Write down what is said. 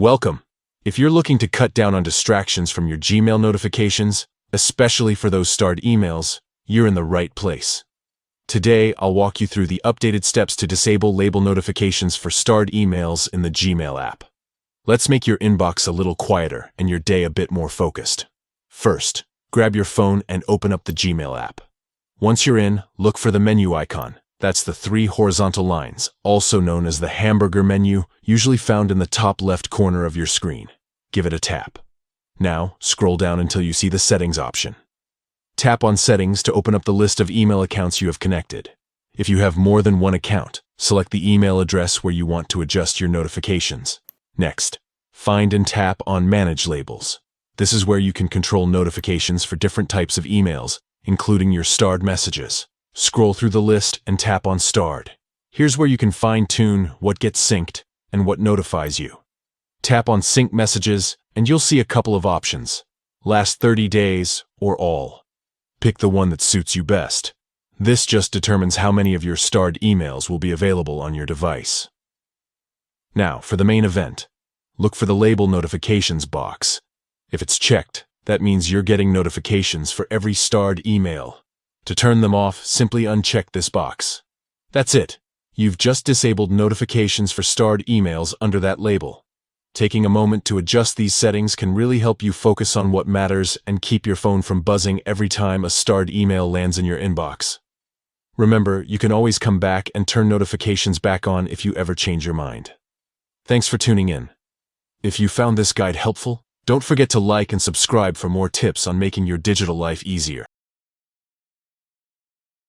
Welcome. If you're looking to cut down on distractions from your Gmail notifications, especially for those starred emails, you're in the right place. Today, I'll walk you through the updated steps to disable label notifications for starred emails in the Gmail app. Let's make your inbox a little quieter and your day a bit more focused. First, grab your phone and open up the Gmail app. Once you're in, look for the menu icon. That's the 3 horizontal lines, also known as the hamburger menu, usually found in the top left corner of your screen. Give it a tap. Now, scroll down until you see the Settings option. Tap on Settings to open up the list of email accounts you have connected. If you have more than one account, select the email address where you want to adjust your notifications. Next, find and tap on Manage Labels. This is where you can control notifications for different types of emails, including your starred messages. Scroll through the list and tap on Starred. Here's where you can fine-tune what gets synced and what notifies you. Tap on Sync Messages and you'll see a couple of options: Last 30 days or All. Pick the one that suits you best. This just determines how many of your starred emails will be available on your device. Now, for the main event, look for the Label Notifications box. If it's checked, that means you're getting notifications for every starred email. To turn them off, simply uncheck this box. That's it. You've just disabled notifications for starred emails under that label. Taking a moment to adjust these settings can really help you focus on what matters and keep your phone from buzzing every time a starred email lands in your inbox. Remember, you can always come back and turn notifications back on if you ever change your mind. Thanks for tuning in. If you found this guide helpful, don't forget to like and subscribe for more tips on making your digital life easier.